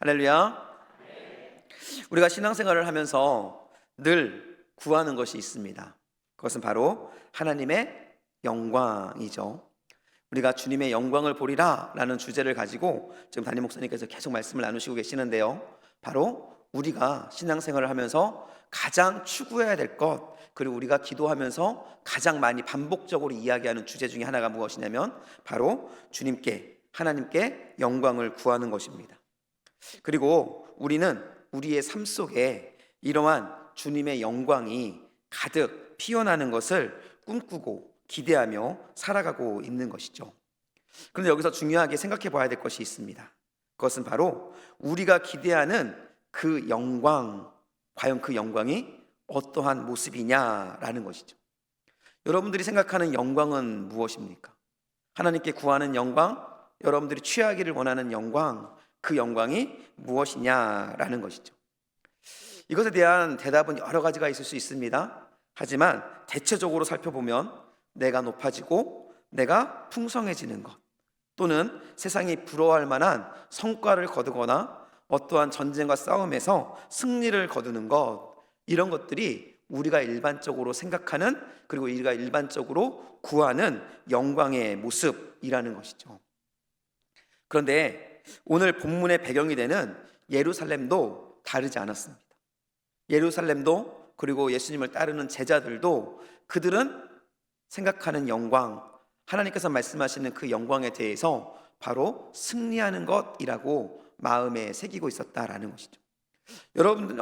할렐루야. 우리가 신앙생활을 하면서 늘 구하는 것이 있습니다. 그것은 바로 하나님의 영광이죠. 우리가 주님의 영광을 보리라 라는 주제를 가지고 지금 담임 목사님께서 계속 말씀을 나누시고 계시는데요, 바로 우리가 신앙생활을 하면서 가장 추구해야 될 것, 그리고 우리가 기도하면서 가장 많이 반복적으로 이야기하는 주제 중에 하나가 무엇이냐면 바로 주님께, 하나님께 영광을 구하는 것입니다. 그리고 우리는 우리의 삶 속에 이러한 주님의 영광이 가득 피어나는 것을 꿈꾸고 기대하며 살아가고 있는 것이죠. 그런데 여기서 중요하게 생각해 봐야 될 것이 있습니다. 그것은 바로 우리가 기대하는 그 영광, 과연 그 영광이 어떠한 모습이냐라는 것이죠. 여러분들이 생각하는 영광은 무엇입니까? 하나님께 구하는 영광, 여러분들이 취하기를 원하는 영광, 그 영광이 무엇이냐라는 것이죠. 이것에 대한 대답은 여러 가지가 있을 수 있습니다. 하지만 대체적으로 살펴보면 내가 높아지고 내가 풍성해지는 것, 또는 세상이 부러워할 만한 성과를 거두거나 어떠한 전쟁과 싸움에서 승리를 거두는 것, 이런 것들이 우리가 일반적으로 생각하는, 그리고 우리가 일반적으로 구하는 영광의 모습이라는 것이죠. 그런데 오늘 본문의 배경이 되는 예루살렘도 다르지 않았습니다. 예루살렘도, 그리고 예수님을 따르는 제자들도 그들은 생각하는 영광, 하나님께서 말씀하시는 그 영광에 대해서 바로 승리하는 것이라고 마음에 새기고 있었다라는 것이죠. 여러분,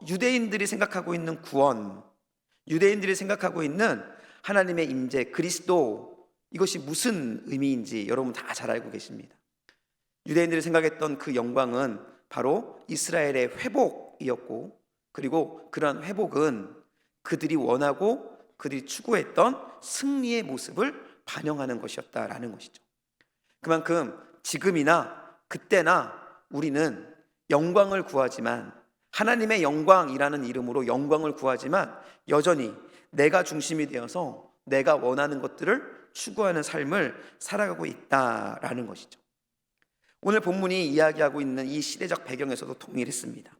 유대인들이 생각하고 있는 구원, 유대인들이 생각하고 있는 하나님의 임재, 그리스도, 이것이 무슨 의미인지 여러분 다 잘 알고 계십니다. 유대인들이 생각했던 그 영광은 바로 이스라엘의 회복이었고, 그리고 그러한 회복은 그들이 원하고 그들이 추구했던 승리의 모습을 반영하는 것이었다라는 것이죠. 그만큼 지금이나 그때나 우리는 영광을 구하지만, 하나님의 영광이라는 이름으로 영광을 구하지만 여전히 내가 중심이 되어서 내가 원하는 것들을 추구하는 삶을 살아가고 있다라는 것이죠. 오늘 본문이 이야기하고 있는 이 시대적 배경에서도 동일했습니다.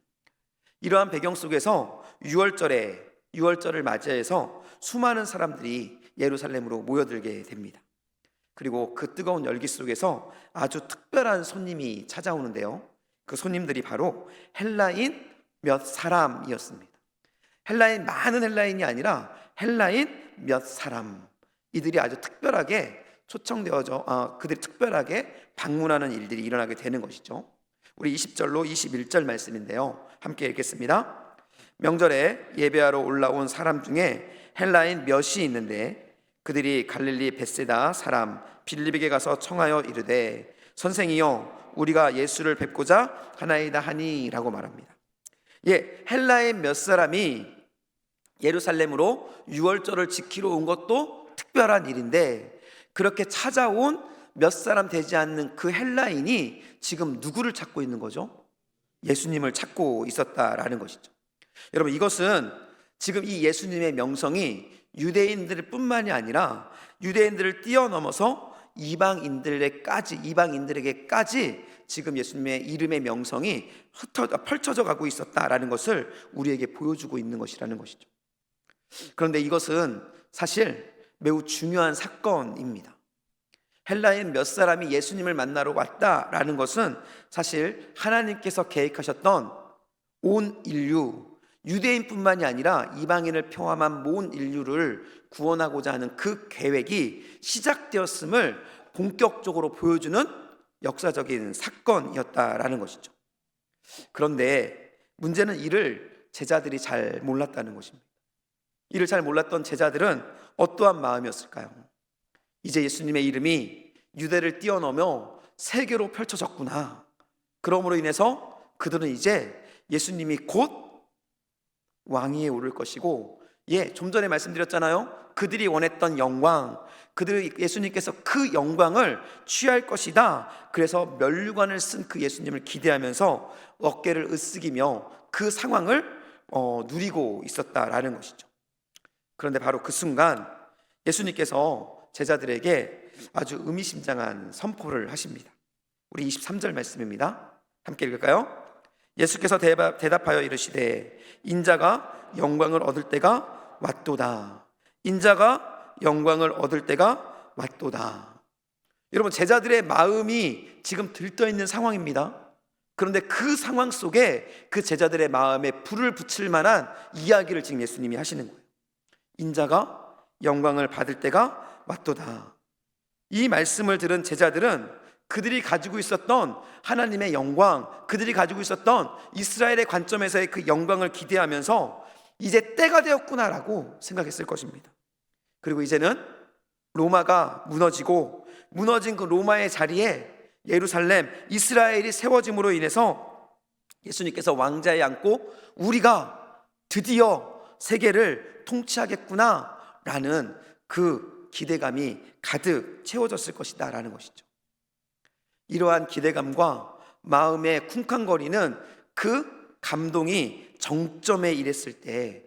이러한 배경 속에서 6월절을 맞이해서 수많은 사람들이 예루살렘으로 모여들게 됩니다. 그리고 그 뜨거운 열기 속에서 아주 특별한 손님이 찾아오는데요, 그 손님들이 바로 헬라인 몇 사람이었습니다. 많은 헬라인이 아니라 헬라인 몇 사람, 이들이 아주 특별하게 초청되어져 그들이 특별하게 방문하는 일들이 일어나게 되는 것이죠. 우리 20절로 21절 말씀인데요, 함께 읽겠습니다. 명절에 예배하러 올라온 사람 중에 헬라인 몇이 있는데 그들이 갈릴리 벳세다 사람 빌립에게 가서 청하여 이르되 선생이여 우리가 예수를 뵙고자 하나이다 하니라고 말합니다. 헬라인 몇 사람이 예루살렘으로 유월절을 지키러 온 것도 특별한 일인데, 그렇게 찾아온 몇 사람 되지 않는 그 헬라인이 지금 누구를 찾고 있는 거죠? 예수님을 찾고 있었다라는 것이죠. 여러분, 이것은 지금 이 예수님의 명성이 유대인들 뿐만이 아니라 유대인들을 뛰어넘어서 이방인들에게까지 지금 예수님의 이름의 명성이 펼쳐져 가고 있었다라는 것을 우리에게 보여주고 있는 것이라는 것이죠. 그런데 이것은 사실 매우 중요한 사건입니다. 헬라인 몇 사람이 예수님을 만나러 왔다라는 것은 사실 하나님께서 계획하셨던 온 인류, 유대인뿐만이 아니라 이방인을 포함한 온 인류를 구원하고자 하는 그 계획이 시작되었음을 본격적으로 보여주는 역사적인 사건이었다라는 것이죠. 그런데 문제는 이를 제자들이 잘 몰랐다는 것입니다. 이를 잘 몰랐던 제자들은 어떠한 마음이었을까요? 이제 예수님의 이름이 유대를 뛰어넘어 세계로 펼쳐졌구나. 그러므로 인해서 그들은 이제 예수님이 곧 왕위에 오를 것이고, 좀 전에 말씀드렸잖아요. 그들이 원했던 영광, 예수님께서 그 영광을 취할 것이다. 그래서 면류관을 쓴 그 예수님을 기대하면서 어깨를 으쓱이며 그 상황을 누리고 있었다라는 것이죠. 그런데 바로 그 순간 예수님께서 제자들에게 아주 의미심장한 선포를 하십니다. 우리 23절 말씀입니다. 함께 읽을까요? 예수께서 대답하여 이르시되 인자가 영광을 얻을 때가 왔도다. 인자가 영광을 얻을 때가 왔도다. 여러분, 제자들의 마음이 지금 들떠 있는 상황입니다. 그런데 그 상황 속에 그 제자들의 마음에 불을 붙일 만한 이야기를 지금 예수님이 하시는 거예요. 인자가 영광을 받을 때가 왔도다. 이 말씀을 들은 제자들은 그들이 가지고 있었던 하나님의 영광, 그들이 가지고 있었던 이스라엘의 관점에서의 그 영광을 기대하면서 이제 때가 되었구나라고 생각했을 것입니다. 그리고 이제는 로마가 무너지고 무너진 그 로마의 자리에 예루살렘, 이스라엘이 세워짐으로 인해서 예수님께서 왕자에 앉고 우리가 드디어 세계를 통치하겠구나라는 그 기대감이 가득 채워졌을 것이다 라는 것이죠. 이러한 기대감과 마음의 쿵쾅거리는 그 감동이 정점에 이랬을 때,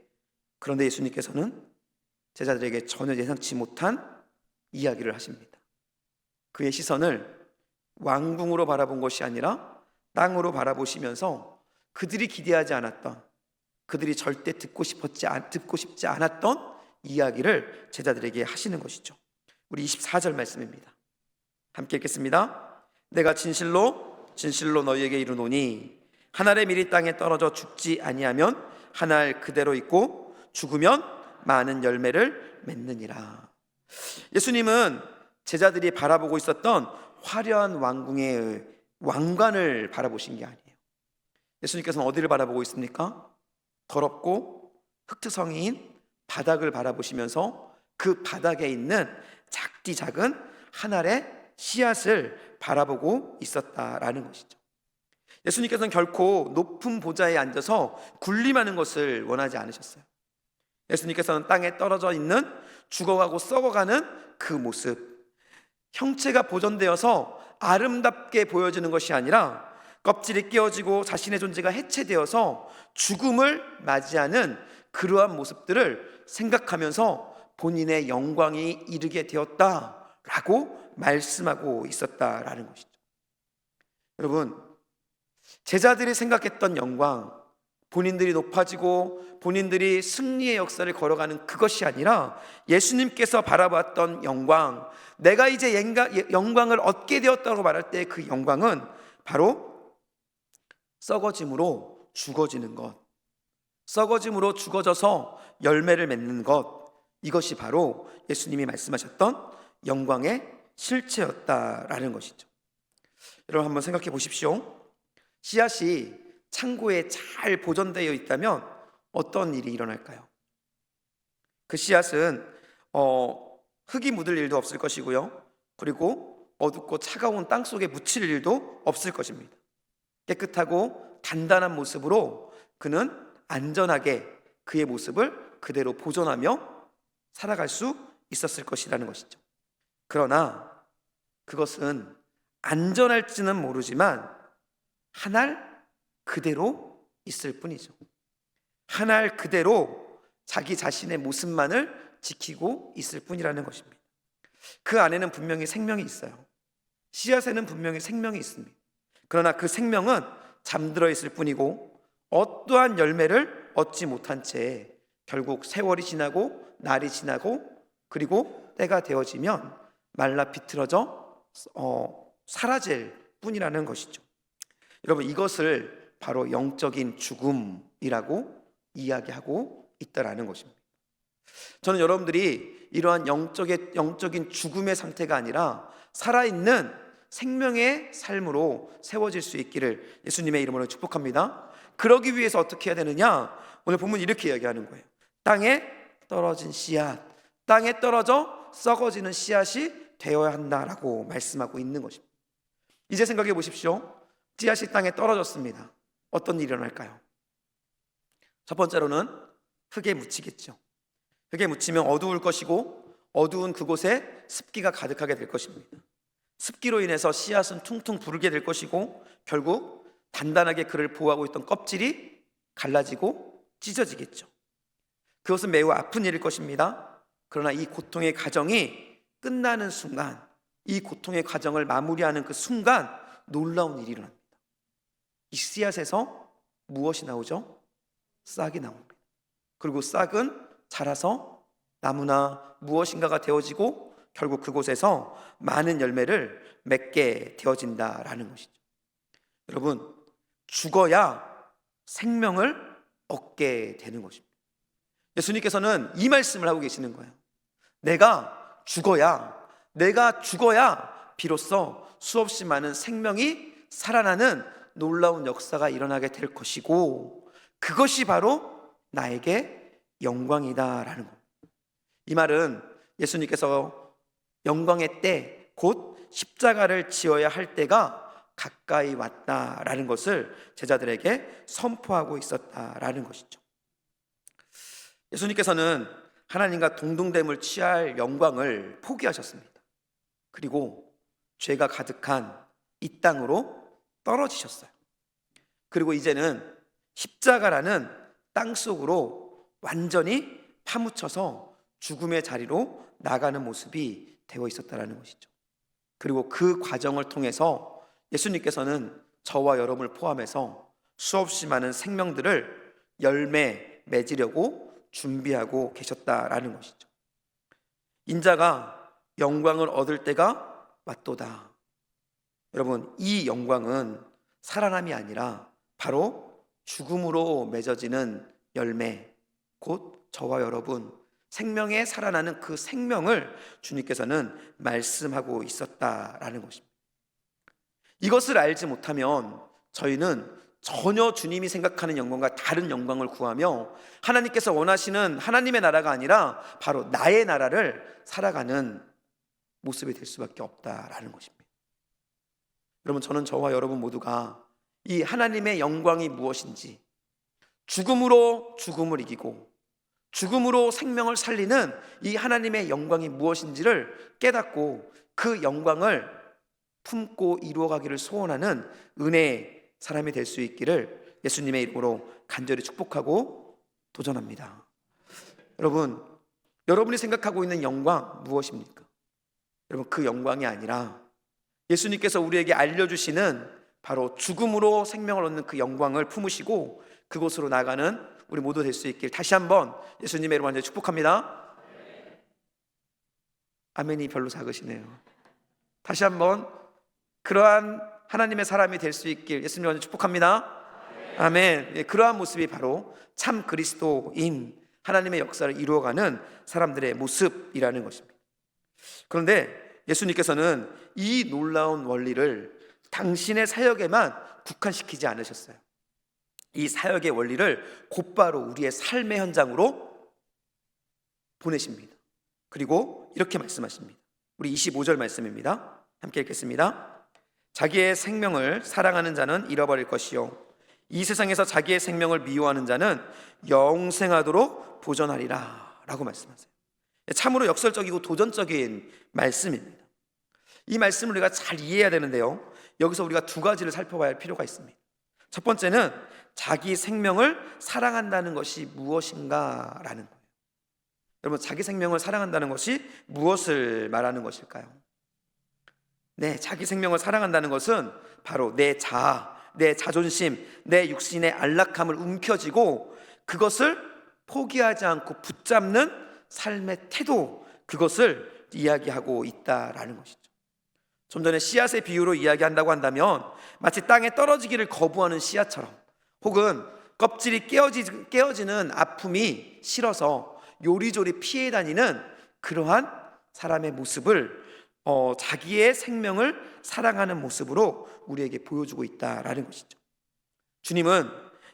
그런데 예수님께서는 제자들에게 전혀 예상치 못한 이야기를 하십니다. 그의 시선을 왕궁으로 바라본 것이 아니라 땅으로 바라보시면서 그들이 기대하지 않았던, 그들이 절대 듣고 싶지 않았던 이야기를 제자들에게 하시는 것이죠. 우리 24절 말씀입니다. 함께 읽겠습니다. 내가 진실로 진실로 너희에게 이르노니 한 알의 밀이 땅에 떨어져 죽지 아니하면 한 알 그대로 있고 죽으면 많은 열매를 맺느니라. 예수님은 제자들이 바라보고 있었던 화려한 왕궁의 왕관을 바라보신 게 아니에요. 예수님께서는 어디를 바라보고 있습니까? 더럽고 흙투성이인 바닥을 바라보시면서 그 바닥에 있는 작디 작은 한 알의 씨앗을 바라보고 있었다라는 것이죠. 예수님께서는 결코 높은 보좌에 앉아서 군림하는 것을 원하지 않으셨어요. 예수님께서는 땅에 떨어져 있는 죽어가고 썩어가는 그 모습, 형체가 보존되어서 아름답게 보여지는 것이 아니라 껍질이 깨어지고 자신의 존재가 해체되어서 죽음을 맞이하는 그러한 모습들을 생각하면서 본인의 영광이 이르게 되었다라고 말씀하고 있었다라는 것이죠. 여러분, 제자들이 생각했던 영광, 본인들이 높아지고 본인들이 승리의 역사를 걸어가는 그것이 아니라 예수님께서 바라봤던 영광, 내가 이제 영광을 얻게 되었다고 말할 때 그 영광은 바로 썩어짐으로 죽어지는 것, 썩어짐으로 죽어져서 열매를 맺는 것, 이것이 바로 예수님이 말씀하셨던 영광의 실체였다라는 것이죠. 여러분, 한번 생각해 보십시오. 씨앗이 창고에 잘 보존되어 있다면 어떤 일이 일어날까요? 그 씨앗은 흙이 묻을 일도 없을 것이고요, 그리고 어둡고 차가운 땅 속에 묻힐 일도 없을 것입니다. 깨끗하고 단단한 모습으로 그는 안전하게 그의 모습을 그대로 보존하며 살아갈 수 있었을 것이라는 것이죠. 그러나 그것은 안전할지는 모르지만 한 알 그대로 있을 뿐이죠. 한 알 그대로 자기 자신의 모습만을 지키고 있을 뿐이라는 것입니다. 그 안에는 분명히 생명이 있어요. 씨앗에는 분명히 생명이 있습니다. 그러나 그 생명은 잠들어 있을 뿐이고 어떠한 열매를 얻지 못한 채 결국 세월이 지나고 날이 지나고 그리고 때가 되어지면 말라 비틀어져 사라질 뿐이라는 것이죠. 여러분, 이것을 바로 영적인 죽음이라고 이야기하고 있다라는 것입니다. 저는 여러분들이 이러한 영적인 죽음의 상태가 아니라 살아있는 생명의 삶으로 세워질 수 있기를 예수님의 이름으로 축복합니다. 그러기 위해서 어떻게 해야 되느냐? 오늘 본문 이렇게 이야기하는 거예요. 땅에 떨어진 씨앗, 땅에 떨어져 썩어지는 씨앗이 되어야 한다라고 말씀하고 있는 것입니다. 이제 생각해 보십시오. 씨앗이 땅에 떨어졌습니다. 어떤 일이 일어날까요? 첫 번째로는 흙에 묻히겠죠. 흙에 묻히면 어두울 것이고 어두운 그곳에 습기가 가득하게 될 것입니다. 습기로 인해서 씨앗은 퉁퉁 부르게 될 것이고 결국 단단하게 그를 보호하고 있던 껍질이 갈라지고 찢어지겠죠. 그것은 매우 아픈 일일 것입니다. 그러나 이 고통의 과정이 끝나는 순간, 이 고통의 과정을 마무리하는 그 순간 놀라운 일이 일어납니다. 이 씨앗에서 무엇이 나오죠? 싹이 나옵니다. 그리고 싹은 자라서 나무나 무엇인가가 되어지고 결국 그곳에서 많은 열매를 맺게 되어진다라는 것이죠. 여러분, 죽어야 생명을 얻게 되는 것입니다. 예수님께서는 이 말씀을 하고 계시는 거예요. 내가 죽어야 비로소 수없이 많은 생명이 살아나는 놀라운 역사가 일어나게 될 것이고, 그것이 바로 나에게 영광이다라는 겁니다. 이 말은 예수님께서 영광의 때, 곧 십자가를 지어야 할 때가 가까이 왔다라는 것을 제자들에게 선포하고 있었다라는 것이죠. 예수님께서는 하나님과 동등됨을 취할 영광을 포기하셨습니다. 그리고 죄가 가득한 이 땅으로 떨어지셨어요. 그리고 이제는 십자가라는 땅 속으로 완전히 파묻혀서 죽음의 자리로 나가는 모습이 되어 있었다는 것이죠. 그리고 그 과정을 통해서 예수님께서는 저와 여러분을 포함해서 수없이 많은 생명들을 열매 맺으려고 준비하고 계셨다라는 것이죠. 인자가 영광을 얻을 때가 왔도다. 여러분, 이 영광은 살아남이 아니라 바로 죽음으로 맺어지는 열매, 곧 저와 여러분 생명에 살아나는 그 생명을 주님께서는 말씀하고 있었다라는 것입니다. 이것을 알지 못하면 저희는 전혀 주님이 생각하는 영광과 다른 영광을 구하며 하나님께서 원하시는 하나님의 나라가 아니라 바로 나의 나라를 살아가는 모습이 될 수밖에 없다라는 것입니다. 여러분, 저는 저와 여러분 모두가 이 하나님의 영광이 무엇인지, 죽음으로 죽음을 이기고 죽음으로 생명을 살리는 이 하나님의 영광이 무엇인지를 깨닫고 그 영광을 품고 이루어가기를 소원하는 은혜의 사람이 될 수 있기를 예수님의 이름으로 간절히 축복하고 도전합니다. 여러분, 여러분이 생각하고 있는 영광 무엇입니까? 여러분, 그 영광이 아니라 예수님께서 우리에게 알려주시는 바로 죽음으로 생명을 얻는 그 영광을 품으시고 그곳으로 나가는 우리 모두 될 수 있길 다시 한번 예수님의 이름으로 축복합니다. 아멘이 별로 작으시네요. 다시 한번 그러한 하나님의 사람이 될 수 있길 예수님을 축복합니다. 아멘. 그러한 모습이 바로 참 그리스도인 하나님의 역사를 이루어가는 사람들의 모습이라는 것입니다. 그런데 예수님께서는 이 놀라운 원리를 당신의 사역에만 국한시키지 않으셨어요. 이 사역의 원리를 곧바로 우리의 삶의 현장으로 보내십니다. 그리고 이렇게 말씀하십니다. 우리 25절 말씀입니다. 함께 읽겠습니다. 자기의 생명을 사랑하는 자는 잃어버릴 것이요 이 세상에서 자기의 생명을 미워하는 자는 영생하도록 보존하리라 라고 말씀하세요. 참으로 역설적이고 도전적인 말씀입니다. 이 말씀을 우리가 잘 이해해야 되는데요, 여기서 우리가 두 가지를 살펴봐야 할 필요가 있습니다. 첫 번째는 자기 생명을 사랑한다는 것이 무엇인가 라는 거예요. 여러분, 자기 생명을 사랑한다는 것이 무엇을 말하는 것일까요? 네, 자기 생명을 사랑한다는 것은 바로 내 자아, 내 자존심, 내 육신의 안락함을 움켜쥐고 그것을 포기하지 않고 붙잡는 삶의 태도, 그것을 이야기하고 있다라는 것이죠. 좀 전에 씨앗의 비유로 이야기한다고 한다면 마치 땅에 떨어지기를 거부하는 씨앗처럼, 혹은 껍질이 깨어지는 아픔이 싫어서 요리조리 피해 다니는 그러한 사람의 모습을 자기의 생명을 사랑하는 모습으로 우리에게 보여주고 있다라는 것이죠. 주님은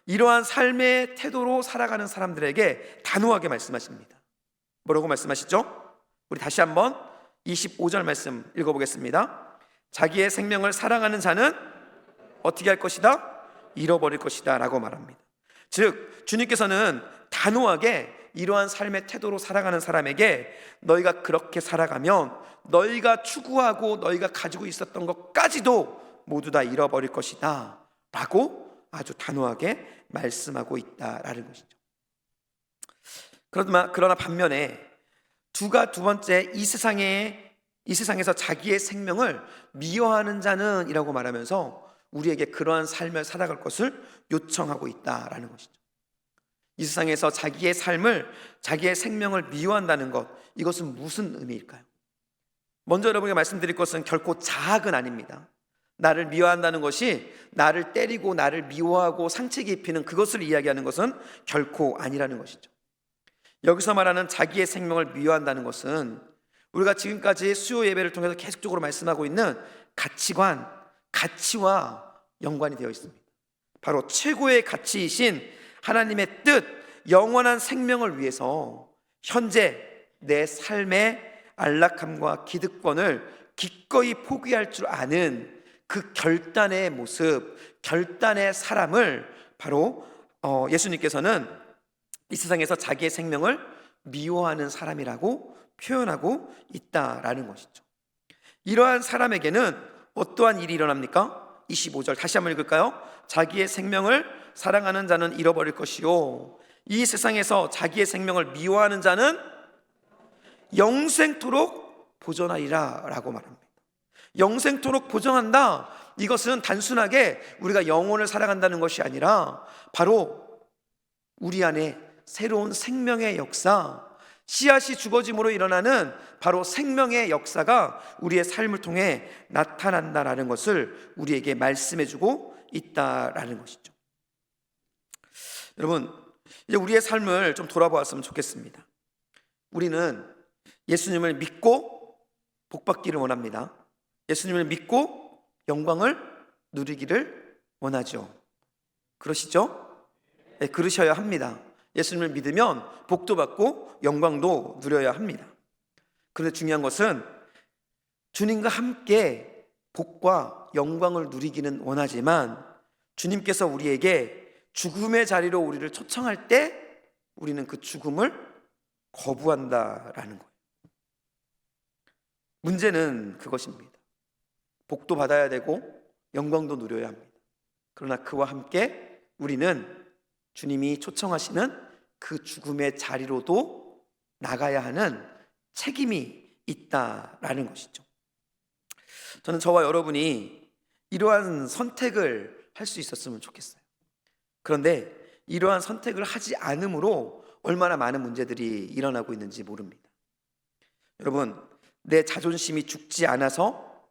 이러한 삶의 태도로 살아가는 사람들에게 단호하게 말씀하십니다. 뭐라고 말씀하시죠? 우리 다시 한번 25절 말씀 읽어보겠습니다. 자기의 생명을 사랑하는 자는 어떻게 할 것이다? 잃어버릴 것이다 라고 말합니다. 즉, 주님께서는 단호하게 이러한 삶의 태도로 살아가는 사람에게 너희가 그렇게 살아가면 너희가 추구하고 너희가 가지고 있었던 것까지도 모두 다 잃어버릴 것이다 라고 아주 단호하게 말씀하고 있다라는 것이죠. 그러나 반면에 두 번째, 이 세상에서 자기의 생명을 미워하는 자는 이라고 말하면서 우리에게 그러한 삶을 살아갈 것을 요청하고 있다라는 것이죠. 이 세상에서 자기의 삶을, 자기의 생명을 미워한다는 것, 이것은 무슨 의미일까요? 먼저 여러분에게 말씀드릴 것은 결코 자학은 아닙니다. 나를 미워한다는 것이 나를 때리고 나를 미워하고 상처 입히는 그것을 이야기하는 것은 결코 아니라는 것이죠. 여기서 말하는 자기의 생명을 미워한다는 것은 우리가 지금까지 수요 예배를 통해서 계속적으로 말씀하고 있는 가치관, 가치와 연관이 되어 있습니다. 바로 최고의 가치이신 하나님의 뜻, 영원한 생명을 위해서 현재 내 삶의 안락함과 기득권을 기꺼이 포기할 줄 아는 그 결단의 모습, 결단의 사람을 바로 예수님께서는 이 세상에서 자기의 생명을 미워하는 사람이라고 표현하고 있다라는 것이죠. 이러한 사람에게는 어떠한 일이 일어납니까? 25절 다시 한번 읽을까요? 자기의 생명을 사랑하는 자는 잃어버릴 것이요, 이 세상에서 자기의 생명을 미워하는 자는 영생토록 보존하리라 라고 말합니다. 영생토록 보존한다, 이것은 단순하게 우리가 영혼을 살아간다는 것이 아니라 바로 우리 안에 새로운 생명의 역사, 씨앗이 죽어짐으로 일어나는 바로 생명의 역사가 우리의 삶을 통해 나타난다라는 것을 우리에게 말씀해주고 있다라는 것이죠. 여러분, 이제 우리의 삶을 좀 돌아보았으면 좋겠습니다. 우리는 예수님을 믿고 복받기를 원합니다. 예수님을 믿고 영광을 누리기를 원하죠. 그러시죠? 네, 그러셔야 합니다. 예수님을 믿으면 복도 받고 영광도 누려야 합니다. 그런데 중요한 것은 주님과 함께 복과 영광을 누리기는 원하지만 주님께서 우리에게 죽음의 자리로 우리를 초청할 때 우리는 그 죽음을 거부한다라는 거예요. 문제는 그것입니다. 복도 받아야 되고 영광도 누려야 합니다. 그러나 그와 함께 우리는 주님이 초청하시는 그 죽음의 자리로도 나가야 하는 책임이 있다라는 것이죠. 저는 저와 여러분이 이러한 선택을 할 수 있었으면 좋겠어요. 그런데 이러한 선택을 하지 않음으로 얼마나 많은 문제들이 일어나고 있는지 모릅니다. 여러분, 내 자존심이 죽지 않아서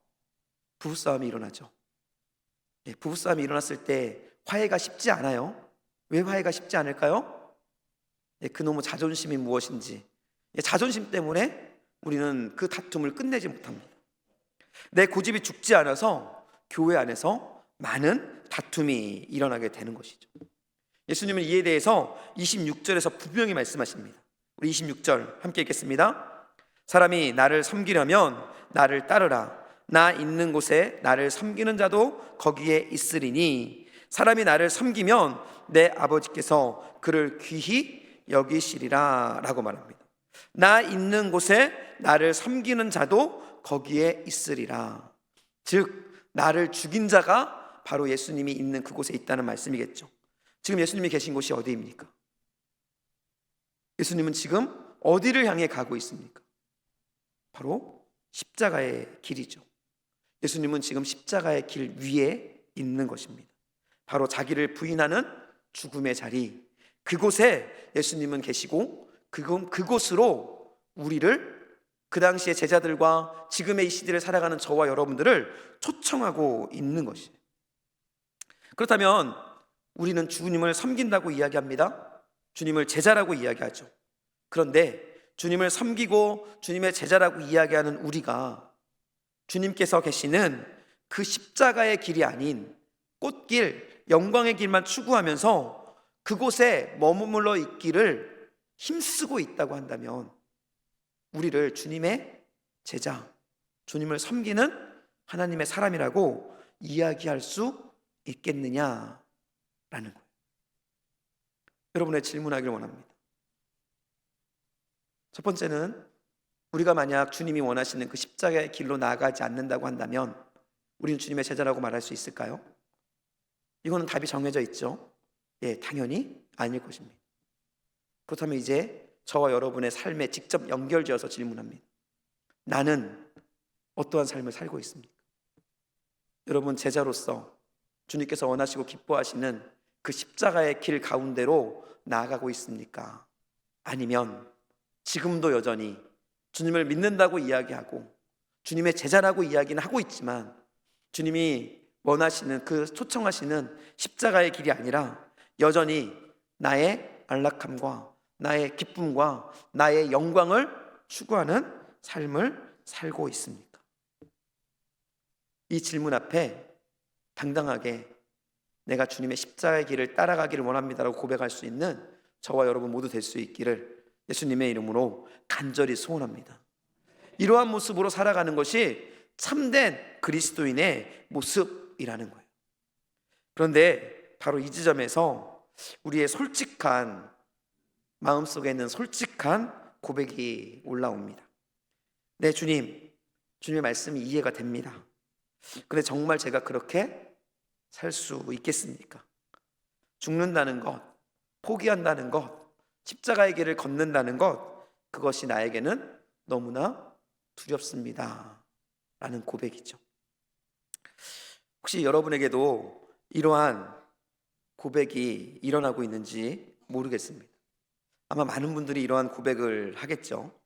부부싸움이 일어나죠. 부부싸움이 일어났을 때 화해가 쉽지 않아요. 왜 화해가 쉽지 않을까요? 그놈의 자존심이 무엇인지, 자존심 때문에 우리는 그 다툼을 끝내지 못합니다. 내 고집이 죽지 않아서 교회 안에서 많은 다툼이 일어나게 되는 것이죠. 예수님은 이에 대해서 26절에서 분명히 말씀하십니다. 우리 26절 함께 읽겠습니다. 사람이 나를 섬기려면 나를 따르라. 나 있는 곳에 나를 섬기는 자도 거기에 있으리니 사람이 나를 섬기면 내 아버지께서 그를 귀히 여기시리라 라고 말합니다. 나 있는 곳에 나를 섬기는 자도 거기에 있으리라. 즉 나를 죽인 자가 바로 예수님이 있는 그곳에 있다는 말씀이겠죠. 지금 예수님이 계신 곳이 어디입니까? 예수님은 지금 어디를 향해 가고 있습니까? 바로 십자가의 길이죠. 예수님은 지금 십자가의 길 위에 있는 것입니다. 바로 자기를 부인하는 죽음의 자리, 그곳에 예수님은 계시고 그곳으로 우리를, 그 당시의 제자들과 지금의 이 시대를 살아가는 저와 여러분들을 초청하고 있는 것이에요. 그렇다면 우리는 주님을 섬긴다고 이야기합니다. 주님을 제자라고 이야기하죠. 그런데 주님을 섬기고 주님의 제자라고 이야기하는 우리가 주님께서 계시는 그 십자가의 길이 아닌 꽃길, 영광의 길만 추구하면서 그곳에 머물러 있기를 힘쓰고 있다고 한다면 우리를 주님의 제자, 주님을 섬기는 하나님의 사람이라고 이야기할 수 있겠느냐라는 거예요. 여러분의 질문하기를 원합니다. 첫 번째는 우리가 만약 주님이 원하시는 그 십자가의 길로 나아가지 않는다고 한다면 우리는 주님의 제자라고 말할 수 있을까요? 이거는 답이 정해져 있죠. 당연히 아닐 것입니다. 그렇다면 이제 저와 여러분의 삶에 직접 연결지어서 질문합니다. 나는 어떠한 삶을 살고 있습니까? 여러분, 제자로서 주님께서 원하시고 기뻐하시는 그 십자가의 길 가운데로 나아가고 있습니까? 아니면 지금도 여전히 주님을 믿는다고 이야기하고 주님의 제자라고 이야기는 하고 있지만 주님이 원하시는 그 초청하시는 십자가의 길이 아니라 여전히 나의 안락함과 나의 기쁨과 나의 영광을 추구하는 삶을 살고 있습니까? 이 질문 앞에 당당하게 내가 주님의 십자가의 길을 따라가기를 원합니다라고 고백할 수 있는 저와 여러분 모두 될 수 있기를 예수님의 이름으로 간절히 소원합니다. 이러한 모습으로 살아가는 것이 참된 그리스도인의 모습이라는 거예요. 그런데 바로 이 지점에서 우리의 솔직한 마음속에 있는 솔직한 고백이 올라옵니다. 네, 주님의 말씀이 이해가 됩니다. 그런데 정말 제가 그렇게 살 수 있겠습니까? 죽는다는 것, 포기한다는 것, 십자가의 길을 걷는다는 것, 그것이 나에게는 너무나 두렵습니다 라는 고백이죠. 혹시 여러분에게도 이러한 고백이 일어나고 있는지 모르겠습니다. 아마 많은 분들이 이러한 고백을 하겠죠.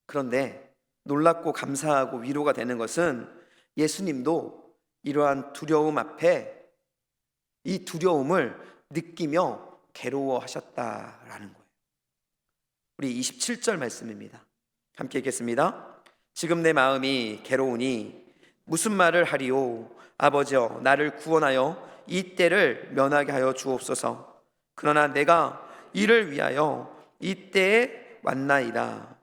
그런데 놀랍고 감사하고 위로가 되는 것은 예수님도 이러한 두려움 앞에 이 두려움을 느끼며 괴로워하셨다라는 거예요. 우리 27절 말씀입니다. 함께 읽겠습니다. 지금 내 마음이 괴로우니 무슨 말을 하리요? 아버지여, 나를 구원하여 이 때를 면하게 하여 주옵소서. 그러나 내가 이를 위하여 이 때에 왔나이다.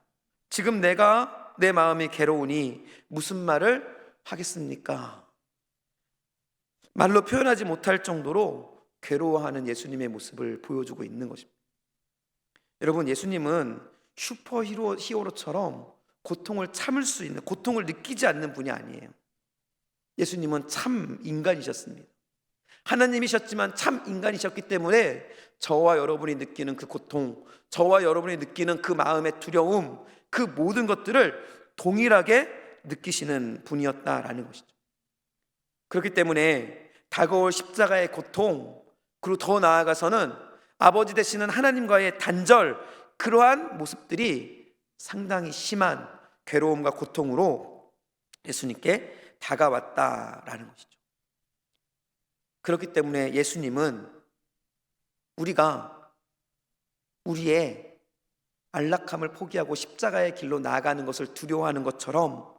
지금 내가 내 마음이 괴로우니 무슨 말을 하겠습니까? 말로 표현하지 못할 정도로 괴로워하는 예수님의 모습을 보여주고 있는 것입니다. 여러분, 예수님은 히어로처럼 고통을 참을 수 있는, 고통을 느끼지 않는 분이 아니에요. 예수님은 참 인간이셨습니다. 하나님이셨지만 참 인간이셨기 때문에 저와 여러분이 느끼는 그 고통, 저와 여러분이 느끼는 그 마음의 두려움, 그 모든 것들을 동일하게 느끼시는 분이었다라는 것이죠. 그렇기 때문에 다가올 십자가의 고통, 그리고 더 나아가서는 아버지 되시는 하나님과의 단절, 그러한 모습들이 상당히 심한 괴로움과 고통으로 예수님께 다가왔다라는 것이죠. 그렇기 때문에 예수님은 우리가 우리의 안락함을 포기하고 십자가의 길로 나아가는 것을 두려워하는 것처럼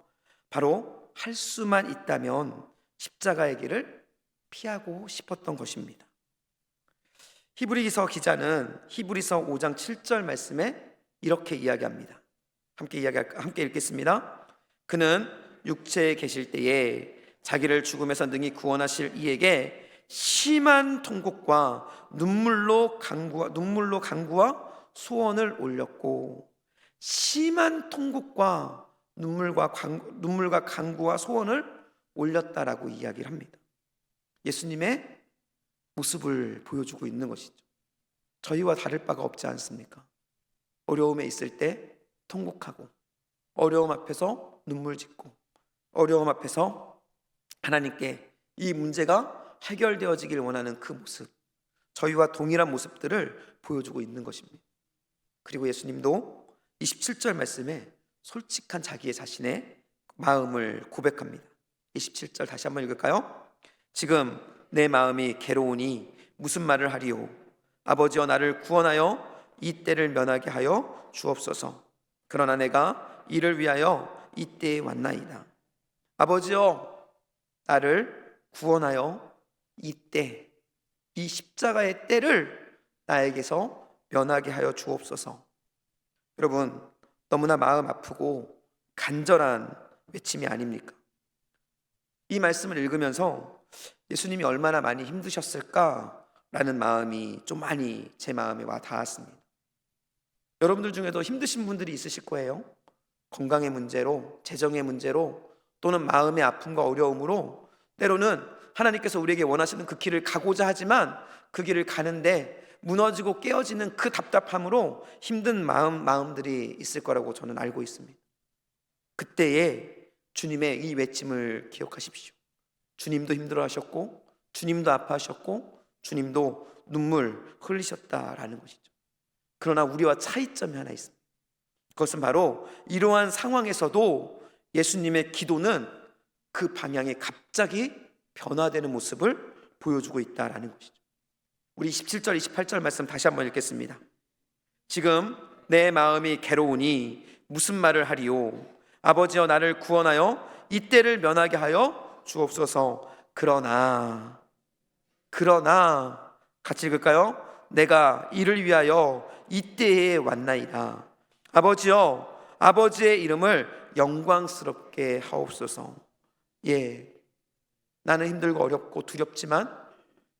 바로 할 수만 있다면 십자가의 길을 피하고 싶었던 것입니다. 히브리서 기자는 히브리서 5장 7절 말씀에 이렇게 이야기합니다. 함께 읽겠습니다. 그는 육체에 계실 때에 자기를 죽음에서 능히 구원하실 이에게 심한 통곡과 눈물로 간구와 소원을 올렸고, 심한 통곡과 눈물과 간구와 소원을 올렸다라고 이야기를 합니다. 예수님의 모습을 보여주고 있는 것이죠. 저희와 다를 바가 없지 않습니까? 어려움에 있을 때 통곡하고, 어려움 앞에서 눈물 짓고, 어려움 앞에서 하나님께 이 문제가 해결되어지길 원하는 그 모습, 저희와 동일한 모습들을 보여주고 있는 것입니다. 그리고 예수님도 27절 말씀에 솔직한 자기의 자신의 마음을 고백합니다. 27절 다시 한번 읽을까요? 지금 내 마음이 괴로우니 무슨 말을 하리요? 아버지여, 나를 구원하여 이 때를 면하게 하여 주옵소서. 그러나 내가 이를 위하여 이 때에 왔나이다. 아버지여, 나를 구원하여 이 때, 이 십자가의 때를 나에게서 면하게 하여 주옵소서. 여러분, 너무나 마음 아프고 간절한 외침이 아닙니까? 이 말씀을 읽으면서 예수님이 얼마나 많이 힘드셨을까라는 마음이 좀 많이 제 마음에 와 닿았습니다. 여러분들 중에도 힘드신 분들이 있으실 거예요. 건강의 문제로, 재정의 문제로, 또는 마음의 아픔과 어려움으로 때로는 하나님께서 우리에게 원하시는 그 길을 가고자 하지만 그 길을 가는데 무너지고 깨어지는 그 답답함으로 힘든 마음들이 있을 거라고 저는 알고 있습니다. 그때에 주님의 이 외침을 기억하십시오. 주님도 힘들어하셨고 주님도 아파하셨고 주님도 눈물 흘리셨다라는 것이죠. 그러나 우리와 차이점이 하나 있습니다. 그것은 바로 이러한 상황에서도 예수님의 기도는 그 방향이 갑자기 변화되는 모습을 보여주고 있다라는 것이죠. 우리 27절 28절 말씀 다시 한번 읽겠습니다. 지금 내 마음이 괴로우니 무슨 말을 하리요? 아버지여 나를 구원하여 이때를 면하게 하여 주옵소서. 그러나 같이 읽을까요? 내가 이를 위하여 이때에 왔나이다. 아버지여 아버지의 이름을 영광스럽게 하옵소서. 나는 힘들고 어렵고 두렵지만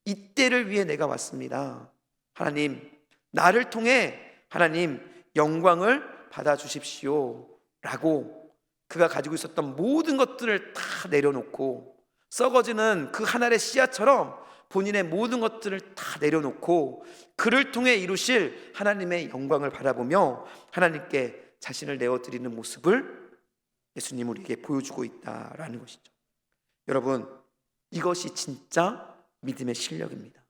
이때를 위해 내가 왔습니다. 하나님, 나를 통해 하나님 영광을 받아주십시오 라고 그가 가지고 있었던 모든 것들을 다 내려놓고, 썩어지는 그 한 알의 씨앗처럼 본인의 모든 것들을 다 내려놓고 그를 통해 이루실 하나님의 영광을 바라보며 하나님께 자신을 내어드리는 모습을 예수님은 우리에게 보여주고 있다라는 것이죠. 여러분, 이것이 진짜 믿음의 실력입니다.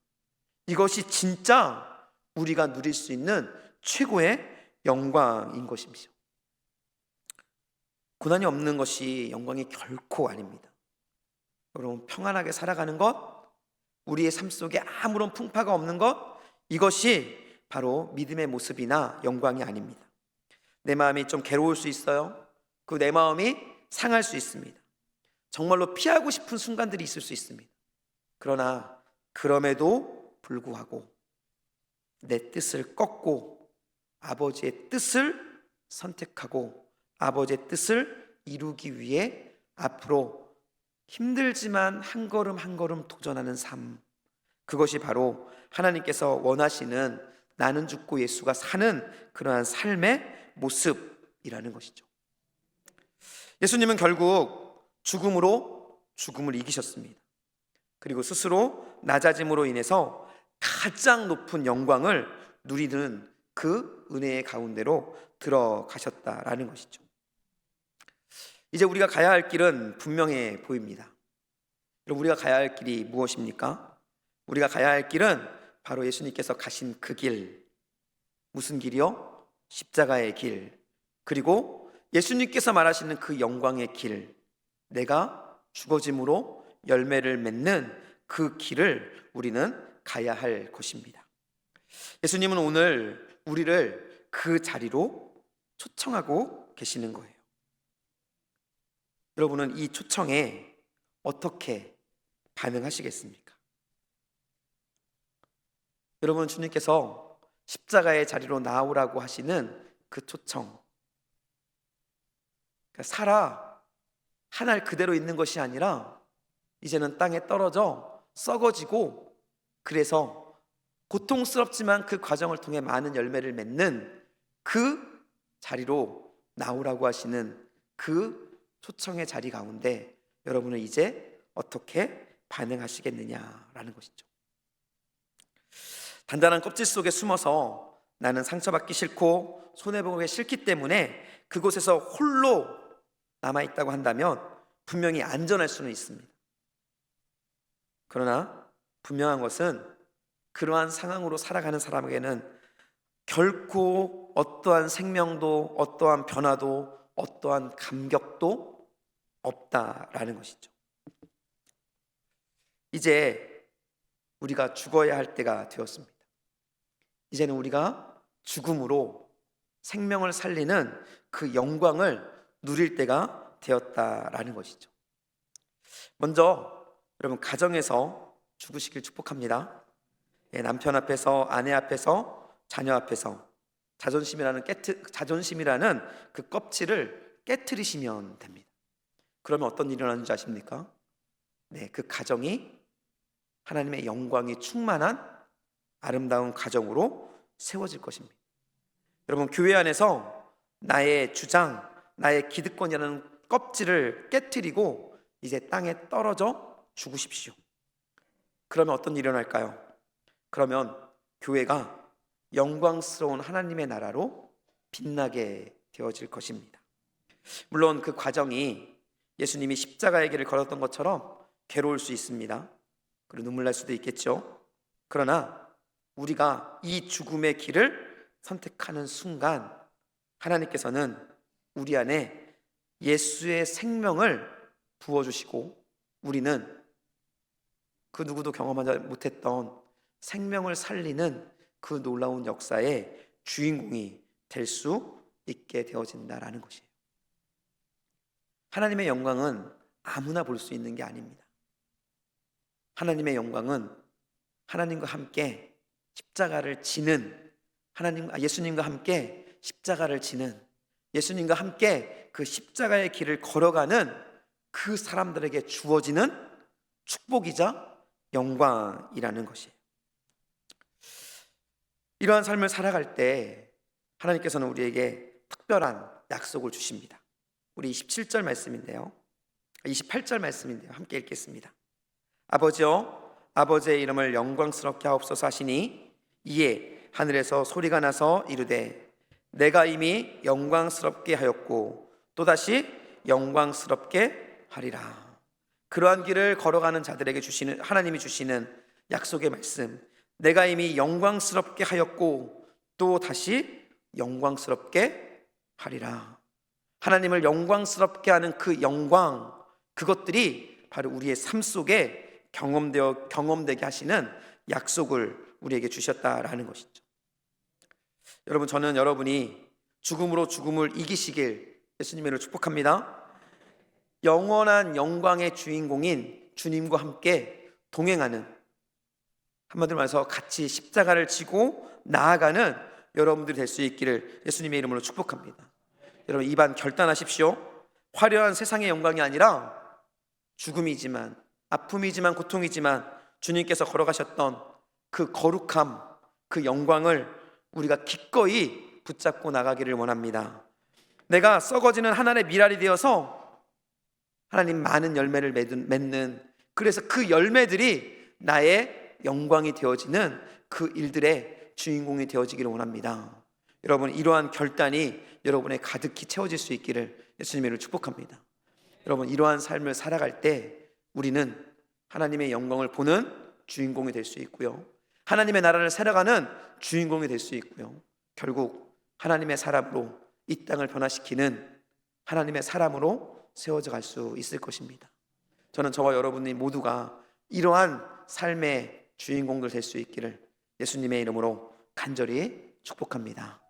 이것이 진짜 우리가 누릴 수 있는 최고의 영광인 것입니다. 고난이 없는 것이 영광이 결코 아닙니다. 여러분, 평안하게 살아가는 것, 우리의 삶 속에 아무런 풍파가 없는 것, 이것이 바로 믿음의 모습이나 영광이 아닙니다. 내 마음이 좀 괴로울 수 있어요. 그 내 마음이 상할 수 있습니다. 정말로 피하고 싶은 순간들이 있을 수 있습니다. 그러나 그럼에도 불구하고 내 뜻을 꺾고 아버지의 뜻을 선택하고 아버지의 뜻을 이루기 위해 앞으로 힘들지만 한 걸음 한 걸음 도전하는 삶, 그것이 바로 하나님께서 원하시는 나는 죽고 예수가 사는 그러한 삶의 모습이라는 것이죠. 예수님은 결국 죽음으로 죽음을 이기셨습니다. 그리고 스스로 낮아짐으로 인해서 가장 높은 영광을 누리는 그 은혜의 가운데로 들어가셨다라는 것이죠. 이제 우리가 가야 할 길은 분명해 보입니다. 여러분, 우리가 가야 할 길이 무엇입니까? 우리가 가야 할 길은 바로 예수님께서 가신 그 길. 무슨 길이요? 십자가의 길. 그리고 예수님께서 말하시는 그 영광의 길, 내가 죽어짐으로 열매를 맺는 그 길을 우리는 가야 할 것입니다. 예수님은 오늘 우리를 그 자리로 초청하고 계시는 거예요. 여러분은 이 초청에 어떻게 반응하시겠습니까? 여러분, 주님께서 십자가의 자리로 나오라고 하시는 그 초청, 살아 한 알 그대로 있는 것이 아니라 이제는 땅에 떨어져 썩어지고, 그래서 고통스럽지만 그 과정을 통해 많은 열매를 맺는 그 자리로 나오라고 하시는 그 초청의 자리 가운데 여러분은 이제 어떻게 반응하시겠느냐라는 것이죠. 단단한 껍질 속에 숨어서 나는 상처받기 싫고 손해보기 싫기 때문에 그곳에서 홀로 남아있다고 한다면 분명히 안전할 수는 있습니다. 그러나 분명한 것은 그러한 상황으로 살아가는 사람에게는 결코 어떠한 생명도 어떠한 변화도 어떠한 감격도 없다라는 것이죠. 이제 우리가 죽어야 할 때가 되었습니다. 이제는 우리가 죽음으로 생명을 살리는 그 영광을 누릴 때가 되었다라는 것이죠. 먼저 여러분, 가정에서 죽으시길 축복합니다. 남편 앞에서, 아내 앞에서, 자녀 앞에서 자존심이라는 그 껍질을 깨트리시면 됩니다. 그러면 어떤 일이 일어나는지 아십니까? 그 가정이 하나님의 영광이 충만한 아름다운 가정으로 세워질 것입니다. 여러분, 교회 안에서 나의 주장, 나의 기득권이라는 껍질을 깨트리고 이제 땅에 떨어져 죽으십시오. 그러면 어떤 일이 일어날까요? 그러면 교회가 영광스러운 하나님의 나라로 빛나게 되어질 것입니다. 물론 그 과정이 예수님이 십자가의 길을 걸었던 것처럼 괴로울 수 있습니다. 그리고 눈물 날 수도 있겠죠. 그러나 우리가 이 죽음의 길을 선택하는 순간 하나님께서는 우리 안에 예수의 생명을 부어주시고 우리는 그 누구도 경험하지 못했던 생명을 살리는 그 놀라운 역사의 주인공이 될 수 있게 되어진다라는 것이에요. 하나님의 영광은 아무나 볼 수 있는 게 아닙니다. 하나님의 영광은 하나님과 함께 십자가를 지는 예수님과 함께 십자가를 지는 예수님과 함께 그 십자가의 길을 걸어가는 그 사람들에게 주어지는 축복이자 영광이라는 것이에요. 이러한 삶을 살아갈 때 하나님께서는 우리에게 특별한 약속을 주십니다. 우리 27절 말씀인데요, 28절 말씀인데요, 함께 읽겠습니다. 아버지여, 아버지의 이름을 영광스럽게 하옵소서 하시니 이에 하늘에서 소리가 나서 이르되 내가 이미 영광스럽게 하였고 또다시 영광스럽게 하리라. 그러한 길을 걸어가는 자들에게 주시는 하나님이 주시는 약속의 말씀, 내가 이미 영광스럽게 하였고 또 다시 영광스럽게 하리라. 하나님을 영광스럽게 하는 그 영광, 그것들이 바로 우리의 삶 속에 경험되게 하시는 약속을 우리에게 주셨다라는 것이죠. 여러분, 저는 여러분이 죽음으로 죽음을 이기시길 예수님의 이름으로 축복합니다. 영원한 영광의 주인공인 주님과 함께 동행하는, 한마디로 말해서 같이 십자가를 지고 나아가는 여러분들이 될 수 있기를 예수님의 이름으로 축복합니다. 여러분, 이반 결단하십시오. 화려한 세상의 영광이 아니라 죽음이지만, 아픔이지만, 고통이지만 주님께서 걸어가셨던 그 거룩함, 그 영광을 우리가 기꺼이 붙잡고 나가기를 원합니다. 내가 썩어지는 한 알의 밀알이 되어서 하나님 많은 열매를 맺는, 그래서 그 열매들이 나의 영광이 되어지는 그 일들의 주인공이 되어지기를 원합니다. 여러분, 이러한 결단이 여러분의 가득히 채워질 수 있기를 예수님의 이름으로 축복합니다. 여러분, 이러한 삶을 살아갈 때 우리는 하나님의 영광을 보는 주인공이 될 수 있고요, 하나님의 나라를 살아가는 주인공이 될 수 있고요, 결국 하나님의 사람으로 이 땅을 변화시키는 하나님의 사람으로 세워져 갈 수 있을 것입니다. 저는 저와 여러분이 모두가 이러한 삶의 주인공들 될 수 있기를 예수님의 이름으로 간절히 축복합니다.